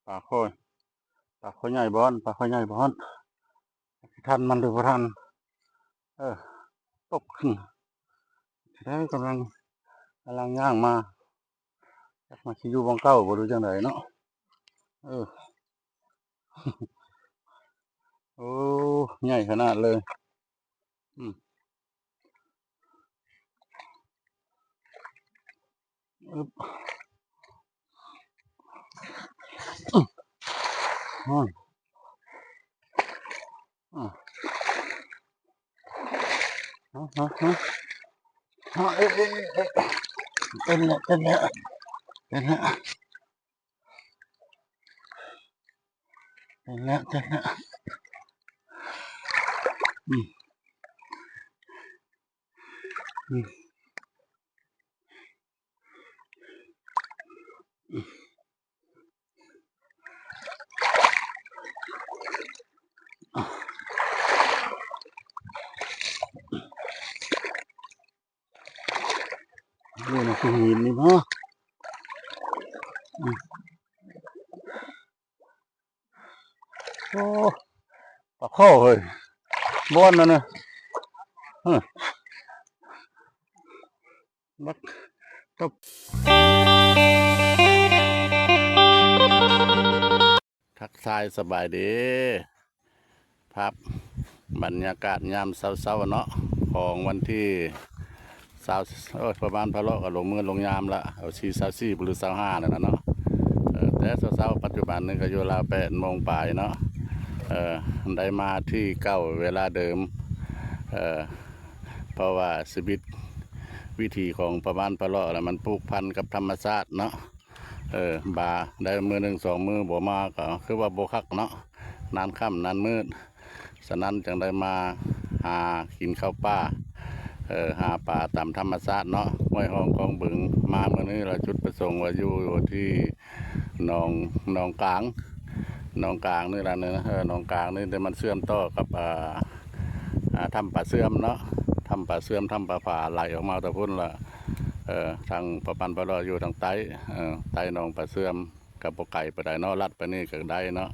ปลาโค่อยปลาโค่อยใหญ่บอนปลาโค่อยใหญ่บอนทันมันหรือบ่ทันตกขึ้นได้กำลังย่างมาจักมาคิดอยู่บ้องเก้าบ่รู้จังไดเนาะเออโอ้ใหญ่ขนาดเลยอืมอึบอืมอืมเอ๊ะเป็นแล้วเป็นแล้วเป็นแล้วเป็นแล้วเป็นแล้วอืมอืมนี่นะคือหินนี่เนาะโอ้ปลาข้อเฮ้ยบอนนั่นนะบักตบทักทายสบายดีครับบรรยากาศยามเช้าๆเนาะของวันที่ประมาณพะเลาะกับลงมือลงยามละเอา24หรือ25นั่นน่ะเนาะแต่เช้าปัจจุบันนี่ก็อยู่ราว8 โมงปลายเนาะได้มาที่เก้าเวลาเดิมเพราะว่าชีวิตวิธีของประมาณพะเลาะแล้วมันผูกพันกับธรรมชาติเนาะบาได้มือ1 2 มือบ่มาก็คือว่าบ่คักเนาะนานค่ำนานมืดฉะนั้นจึงได้มาหากินข้าวป่าหาป่าตามธรรมชาติเนาะห้วยห้องกองบึงมาเมื่อนี้เราจุดประสงค์ว่าอยู่ที่หนองกลางนี่แหละเนี่ยหนองกลางนี่แต่มันเชื่อมต่อกับถ้ำป่าเสื่อมเนาะถ้ำป่าเสื่อมถ้ำป่าไหลออกมาแต่พุ่นละทางประปันปลออยู่ทางใต้ใต้หนองป่าเสื่อมกับปกไก่ไปได้เนาะลัดไปนี่ก็ได้เนาะ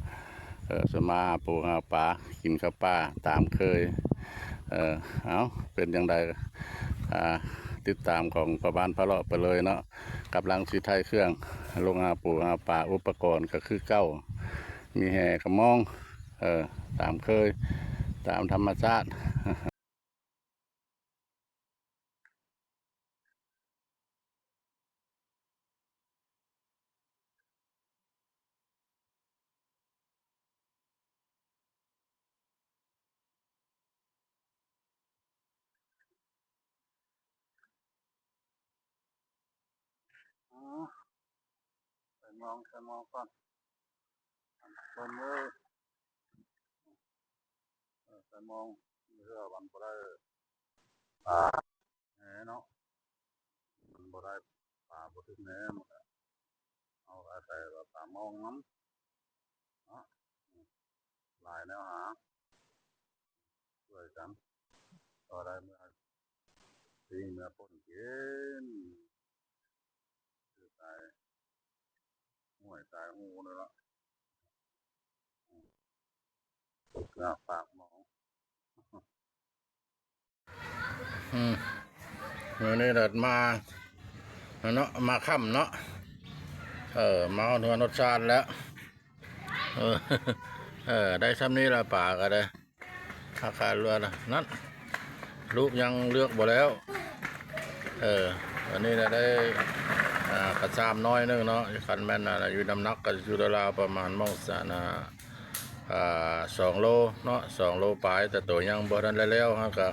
สมาปูหาปลากินข้าวปลาตามเคยเอาเป็นอย่างไรติดตามของประบานพะเลาะไปเลยเนาะกับลังสีไทยเครื่องลงหาปูหาปลาอุปกรณ์ก็คือเก้ามีแห่กระมองตามเคยตามธรรมชาติใส่มองก่อนเบิ่งเลยใส่มองเรือวันบ่ได้แหเนาะมันบ่ได้ปลาบ่ถึงแหมันก็เอาอาศัยว่าปลามองน้ำเนาะหลายแนวหาช่วยกันก็ได้เมื่อปีเมื่อพ้นกินคือตายห่วยตายหูเลยละกาปากหมอเมื่อนี้เดินมาเนาะมาค่ำเนาะมาเอาเนื้อรสชาติแล้วเออได้ซ้ำนี้ละป่าก็ได้อาคารเรือนะนั่นรูปยังเลือกบ่แล้วอันนี้ได้กระซามน้อยนึงเนาะคันแม่นอยู่น้ำหนักก็อยู่ราวประมาณมองสนะ2 โลเนาะ2 โลปลายแต่ตัวยังบ่ทันแล้วฮะก็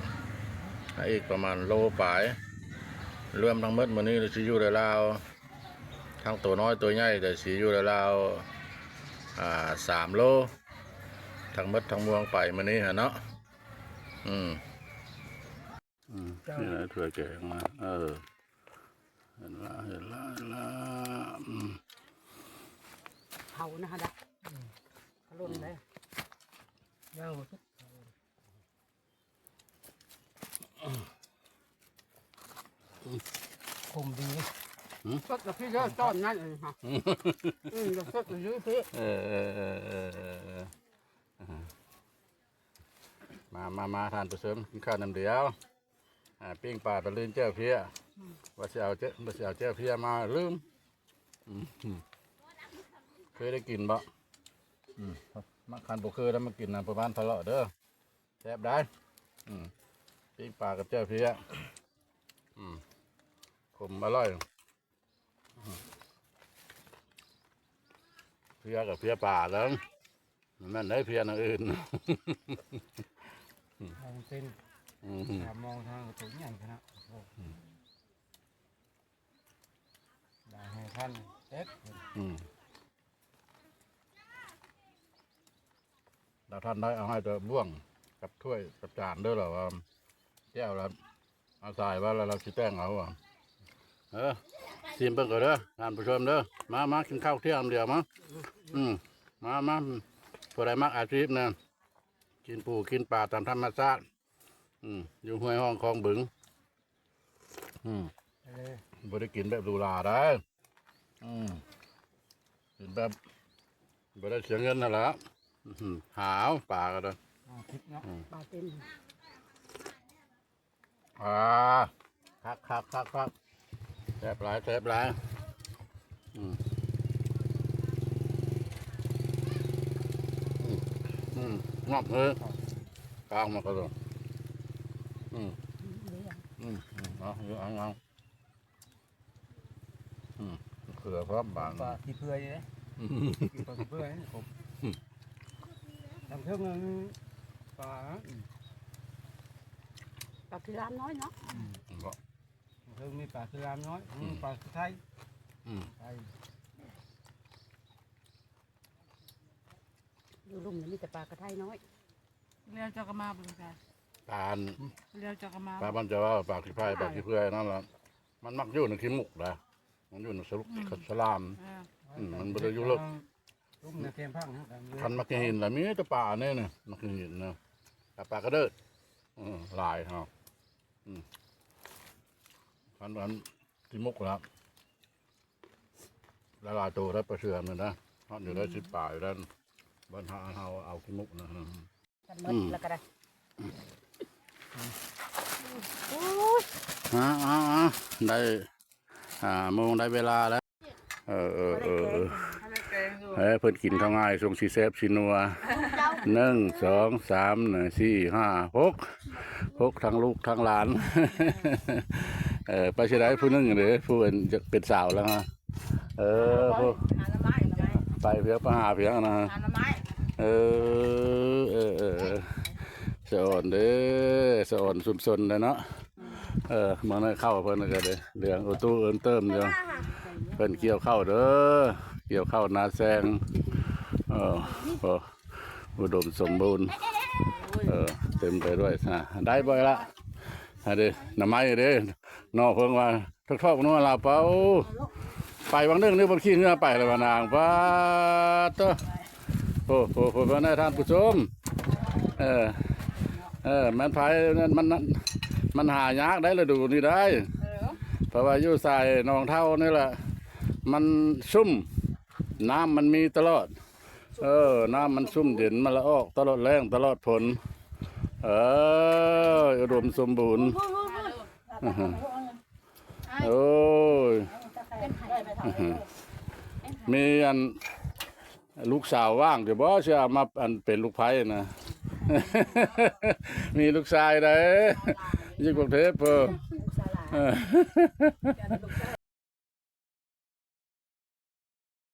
อีกประมาณโลปลายรวมทั้งหมดมื้อนี้สิอยู่ราวทั้งตัวน้อยตัวใหญ่แต่สิอยู่ราว3 โลทั้งหมดทั้งมวงไปมื้อนี้ฮะเนาะนี่นะถั่วแกงมาเห็นละเขานะฮะดักเขาลุ่นเลยย่างหมดทุกคมดีก็ กับพี่เด้อต้นนั่นเองค่ะจะสดหรือพี่ เออมาทานผู้ชมกินข้าวน้ำเดียวปิ้งปลาตะลืนเจ้าเพียว่าสิเอาเจ้าเพียมาลืมเคยได้กินบ่มาคันบ่เคยแล้วมากินนะประมาณทะเลาะเด้อแซ่บได้ปิ้งปลากับเจ้าเพียขมอร่อยเพียกับเพียป่าแล้วมันได้เพียอย่างอื่น มองเป็นมองทางตัวใหญ่ขนาดได้ให้ท่านเอ็ก แล้วท่านได้เอาให้ตัวบ่วงกับถ้วยกับจานด้วยหรอว่าแก้วเราเอาใส่ว่าเราชิแป้งเอาอ่ะชิมเพิ่งก่อนเด้อท่านผู้ชมเด้อมากินข้าวเที่ยงเดียวมั้งมาผู้ใดมักอาชีพเนี่ยกินปูกินปลาตามธรรมชาติอยู่ห้วยห้องคลองบึงบ่ได้กินแบบดูลาได้กินแบบบ่ได้เสียเงินนั่นแหละหาวปลาก็ได้ คิดเนาะปลาเต็ม คักแซ่บหลายงอกเลยกลางมาก็ได้เอาเยอะเอาเขือพร้อมบาง ปลาที่เพื่อยเลยปลาที่เพื่อยผมทำเท่าเงินปลาคือรามน้อยเนาะเพิ่งมีปลาคือรามน้อยปลาไทยอยู่ลุ่มนี่มีแต่ปลากระไทยน้อยเลี้ยวจะกระมาบุญกัน ตาล เลี้ยวจะกระมา ปลาบันจะว่าปลาขี้ไผ่ปลาขี้เพื่อยนั่นแหละมันมักอยู่ในขี้มุกนะมันอยู่ในสลามมันบริยุเลิก ลุ่มในเกมพังนะ คันมักหินแหละมีแต่ปลาเนี่ยนะมักหินนะปลากระเดิดลายฮะคันขี้มุกแล้วละลายตัวได้ประเชื่อมเลยนะเพราะอยู่ได้10 ป่าอยู่ด้านบ้านเฮาเอาขี้มุกนะแล้วก็ได้ได้โมงได้เวลาแล้วเพิ่นกินข้าวง่ายทรงสีเซฟสีนัว1 2 3 4 5 6ทั้งลูกทั้งหลานไปเฉยๆผู้นึงเด้อผู้จะเป็นสาวแล้วฮะผู้ไปเพียงไปหาเพียงนะสอนเด้อสอนสุมสนเลยเนาะมันเข้าเพิ่นก็เลยเรื่องอุตุเติมเดียวเพิ่นเกี่ยวเข้าเด้อเกี่ยวเข้านาแซงอุดมสมบูรณ์เต็มไปด้วยได้บ่อยละเด้น้ำไม้เด้นอเพิ่งว่าทอกๆนู้นลาเป้าไปบางเรื่องนี่บางขี้เงือไปเลยว่านางป้าตัวโอ้บ่ได้ท่านผู้ชมมันไผมันหายากได้ฤดูนี่ได้เพราะว่าอยู่ใส่หนองเท่านี่แหละมันซุ่มน้ำมันมีตลอดน้ำมันซุ่มเด่นมาละออกตลอดแรงตลอดผลอุดมสมบูรณ์โอ้ยมีอันลูกสาวว่างเดี๋ยวบ่เชื่อมาอันเป็นลูกไผ่นะ มีลูกชายได้ยิ่งกว่าเทพ